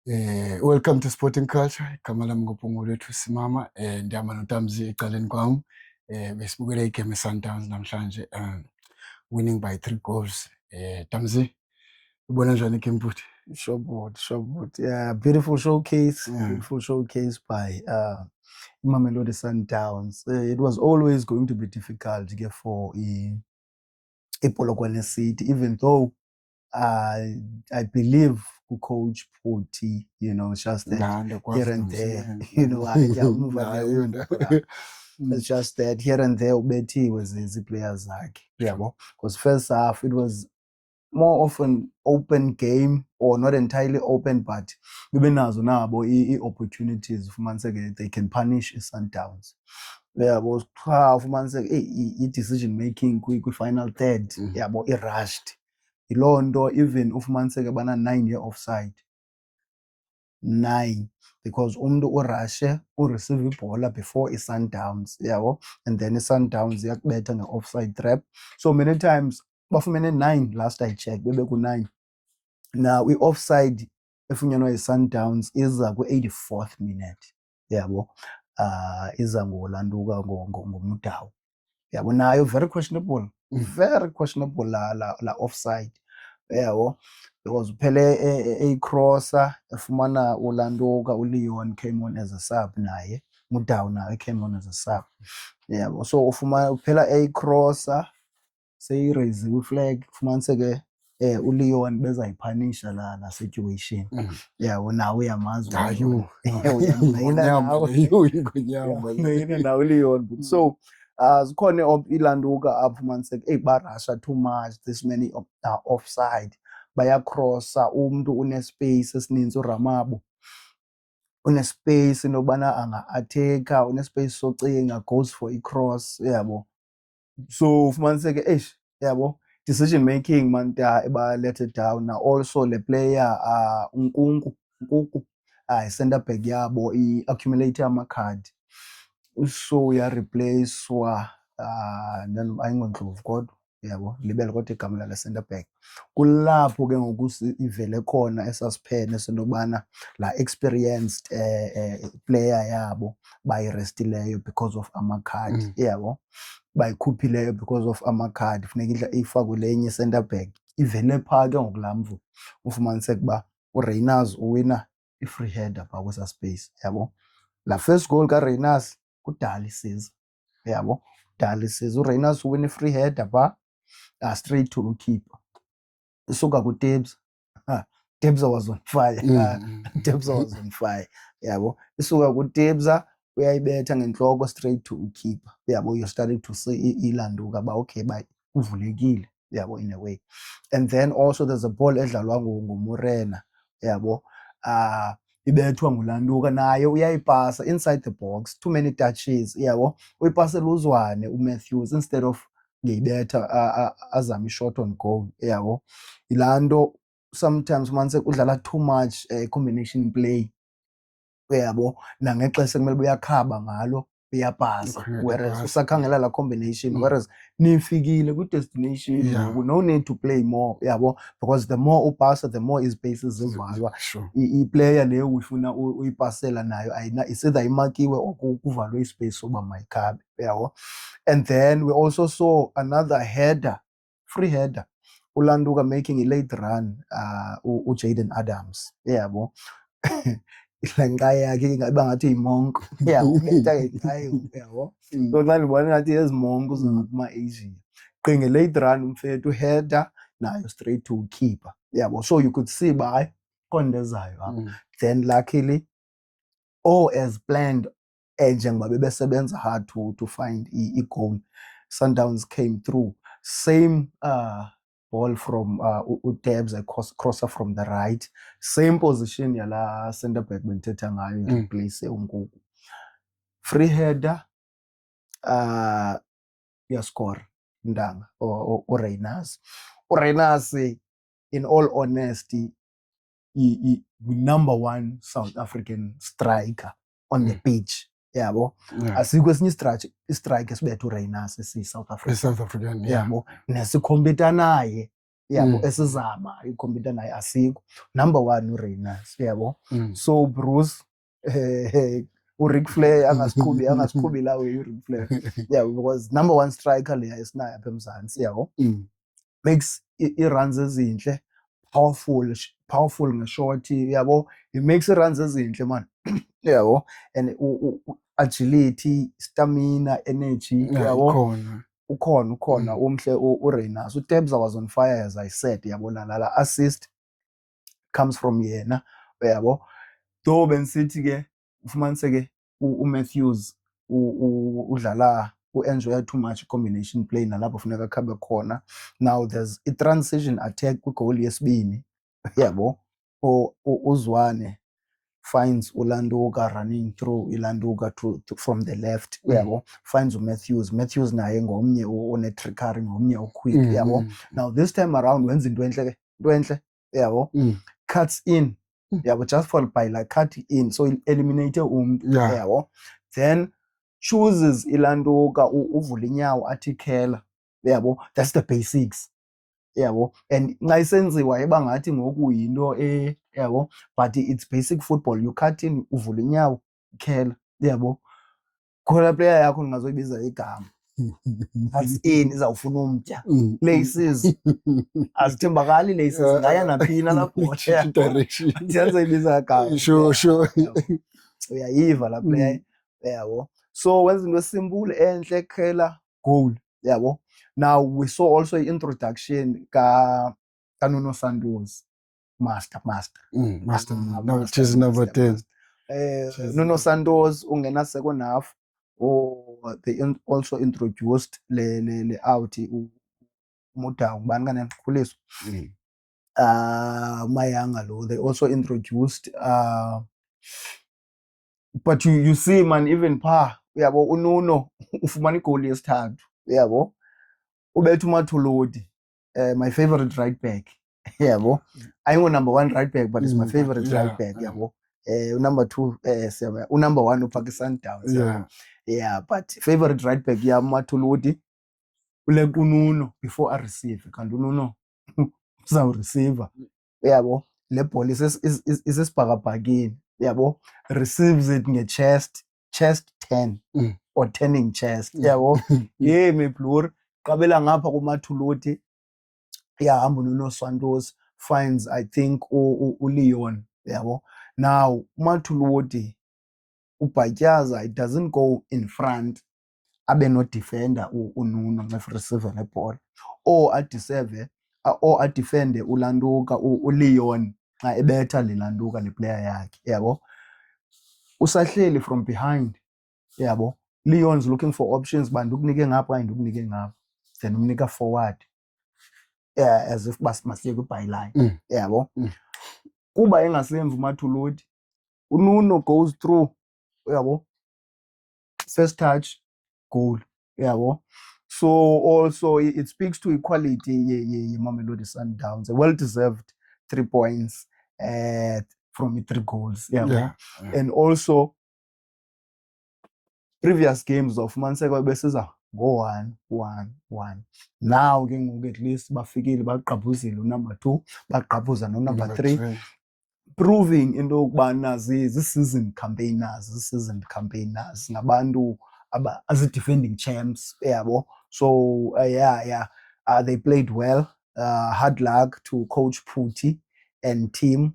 Welcome to Sporting Culture. Igama lami nguPhumulethu Simama. Ndihamba noTamzi ecaleni kwam. Besibukele igame Sundowns namhlanje. Winning by 3 goals. Tamzi, ubona njani igame futhi? Showboat. Yeah, beautiful showcase. Yeah. Beautiful showcase by Mamelodi Sundowns. It was always going to be difficult to get for Polokwane City, even though I believe Coach Poti, just that here and there, it's just that here and there, Betty was the players like, because first half it was more often open game, or not entirely open, but bebenazo nabo opportunities fumaniseke they can punish Sundowns. Yabo qha fumaniseke i-decision making kwi-final third yabo i-rushed. Yiloo nto even ufumaniseke bana 9 ye-offside. 9 because umuntu urashe ureceive ibhola before i-Sundowns yabo, and then i-Sundowns yakubetha nge-offside trap. So many times bafumene 9 last I checked, bebeku-9. Now i-offside efunyanwa yi-Sundowns iza kwi-84th minute yabo, iza ngolanduka ngoMudau yabo, nayo very questionable, very questionable la offside yabo, because uphele eyicrosser efumana ulanduka, uLeon came on as a sub, naye Mudau naye came on as a sub yabo. So ufumana uphela eyicrosser seyiraise iflag, fumaniseke uLeon bezayiphanisha la situation yabo, nawe uyamazi nawe uLeon. So zikhona ilanduka apho fumaniseke barasha too much, this many offside, bayacrossa, umuntu unespace esininzi, uRamabo unespace inobana anga-attacker, unespace socinga, goes for i-cross yabo. So fumaniseke yabo, decision making manta eba let it down. Now also le player Nkunku center back yabo i-accumulate amakhadi, so ya-replacewa ayingondlovu kodwa yabo, libele kodwa igama lale center back. Kulapho ke ngoku ivele khona esasiphene senobana la experienced player yabo bayirestileyo because of amakhadi yabo, bayikhuphileyo because of amakhadi, funeka ifakwe lenye center back. Ivele phaa ke ngokulamvu ufumaniseke uba uReynolds uwina i-free header phaa kwesa space yabo. La first goal kaReynolds kudala isiza yabo, kudala isiza. uReynolds uwina i-free header phaa straight to ukeeper, isuka kuTebza. Tebza was on fire. Tebza was on fire yabo, isuka kuTebza uyayibetha ngentloko straight to ukeeper yabo. You're starting to see ilanduka ba okay ba uvulekile yabo, in a way. And then also there's a ball edlalwa nguMorena yabo, ibethwa ngulanduka, naye uyayipasa inside the box, too many touches yabo, uyipasela uZwane uMatthews instead of ngeyibetha azame i-shot on goal yabo. Yilaa nto sometimes umaniseke udlala too much combination play yabo, nangexesha kumele uyakhaba ngalo uyapasa, whereas usakhangela la combination, whereas nifikile kwi-destination ngoku, no need to play more yabo, because the more upasa the more izpaces zivalwa. I-player leyo ufuna uyipasela nayo isidha imakiwe or kuvalwe ispace soba mayikhabe yabo. And then we also saw another header, free header, ulanduka making a late run, uJaden Adams yabo. Ilenkayi yakhe ingabe ngathi imonko yabo, ubetha ngenkayi yabo. So xa ndibona ngathi ezimonko zingakuma-Asia, qinge late run umfethu header nayo straight to keeper yabo. So you could see uba hayi konto ezayo apha. Then luckily as planned, njengoba bebesebenza hard to find i-goal, Sundowns came through. Same ball from uTebza, crosser from the right, same position yala center back bendithetha ngayo, replace uNkuku, free header, uyascore Ntanga uReynolds. uReynolds, in all honesty, number 1 South African striker on the pitch yabo. Asikho esinye istrike esibetha uReynolds esi-South African yabo, nesikhompyutha naye yabo esizama ikhompyutha naye asikho. Number 1 uReynolds yabo. So Bruce uRic Flair angasiqhubi la way uRic Flair. Yeah, because number 1 striker leya esinayo apha eMzantsi yabo. Makes i-runs ezinhle, powerful ngeshort yabo. He makes i-runs ezinhle man. Yabo, and agility, stamina, energy yabo. Ukhona umhle uReynolds. uTebza was on fire as I said yabo. La assist comes from yena yabo. Though bensithi ke ufumaniseke uMatthews udlala enjoy too much combination play nalapho funeka khabe khona. Now there's a transition attack kwigoal yesibini yabo. uZwane finds uLanduka running through iLanduka from the left yabo. Finds Matthews naye ngomnye one-trickery, ngomnye quick yabo. Now this time around wenza into enhle yabo. Cuts in yabo, just fall by like cut in, so eliminate yabo. Then chooses iLanduka uvula inyawo athi khela yabo. That's the basics yabo. And nxa isenziwa ebangathi ngoku yinto yabo, but it's basic football. You cut in, uvula inyawo, khela yabo. Khona player yakho ningazoyibiza igama. That's in izawufuna umtya. Laces azithembakali laces, ngaya naphina lapho direction siyayibiza igama. Sure. Uyayiva la player yabo. So wenza into simple enhle, khela, goal yabo. Now we saw also introduction ka Nuno Santos, master. No, it is number 10. Nuno Santos ungena second half. They also introduced le out Mutau ngubani kana Khuliso. Mayanga lo, they also introduced but you see man, even yabo uNuno ufumana igoli yesithathu yabo. Ubetha uMathulodi, my favorite right back yabo. Ayingo number 1 right back, but it's my favorite right back yabo. Number 2 number 1 uPakistan Downs. Yeah, but favorite right back ya Mathulodi ulenka uNuno before I receive, kanti uNuno uza receiver yabo. Le ball isesibhakabhakeni yabo. Receives it chest 10 or turning chest yabo. Me blur qabela ngapha kuMathulodi, hamba uNuno Santos, finds I think uLeon yabo. Now uMathulodi ubhatyaza, it doesn't go in front abe no defender uNuno nxa receiver le ball, or adefende uLanduka uLeon xa ebetha le Landuka le player yakhe yabo. Usahleli from behind yabo. Leon's looking for options, bantu ukunike ngapha ndikunike ngapha, then umnika forward as if masiye kwi-byline yabo. Kuba engasemva uMathulodi, uNuno goes through yabo, first touch, goal yabo. So also it speaks to equality ye Mamelodi Sundowns, a well-deserved 3 points from 3 goals yabo. And also previous games of Manseko besiza go 1-1. Now ke ngoku at least bafikile baqabhuzile number 2, baqabhuza no number 3, proving into yokubana seasoned campaigners ngabantu as defending champs yabo. So they played well. Hard luck to Coach Phuti and team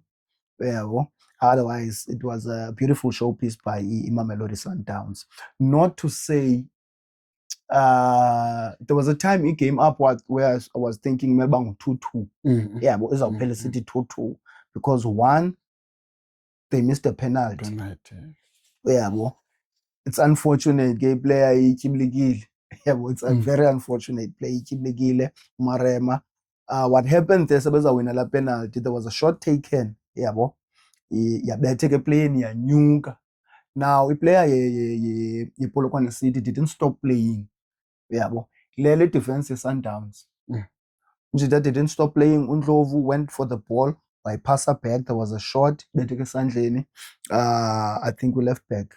yabo. Otherwise, it was a beautiful showpiece by Mamelodi Sundowns. Not to say, there was a time it came up where I was thinking maybe 2-2. Yeah, but it's a City 2-2 because 1, they missed a penalty. Yeah, but it's unfortunate. Game player ichiblikile. Yeah, but it's a very unfortunate play ichiblikile. Marema. What happened there? Sebeza win la penalty. There was a shot taken. Yeah, but yabethe ke play yanyuka. Now player Polokwane City didn't stop playing yabo. Lele defense Sundowns that didn't stop playing. uNdlovu went for the ball by passer back. There was a shot bethe esandleni. I think we left back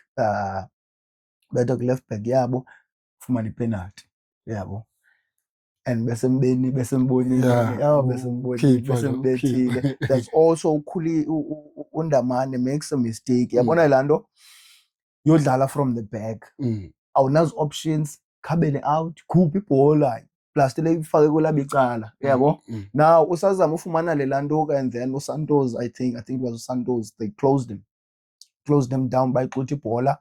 bethe left back yabo fumana penalty yabo. and besembonile Yeah, besembonile Pippa, besembethile. Pippa. There's also uNdamane makes a mistake. Yabona Mm, laa nto yodlala from the back, mm, awunazo options, khabele out, khupha ibhola plus le ifake kwelabo icala, mm, yabo. mm. Now usazama ufumana le laa nto, and then uSantos, I think it was uSantos, they closed them down bayixutha ibhola.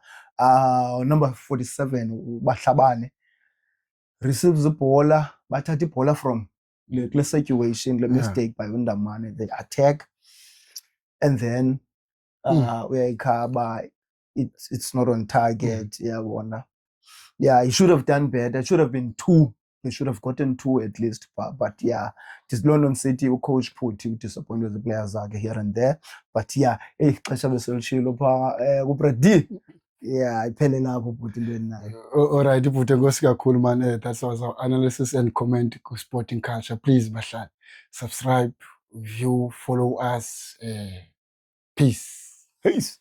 Number 47 uBahlabane receives ibhola, bathatha ibhola from kule situation, le Yeah. mistake by uNdamane, they attack, and then uyayikhaba, it's not on target, yabona. Yeah, he should have done better. It should have been 2. They should have gotten 2 at least. But yeah, this London City coach put to disappoint with the players here and there. But yeah, xesha beselishilo pha kuBrady. Yeah, iphele lapho bhuti intweni nayo. Alright, Bhuti, nkosi kakhulu man. That was our analysis and comment ku Sporting Culture. Please, bahlali, subscribe, view, follow us. Peace. Peace.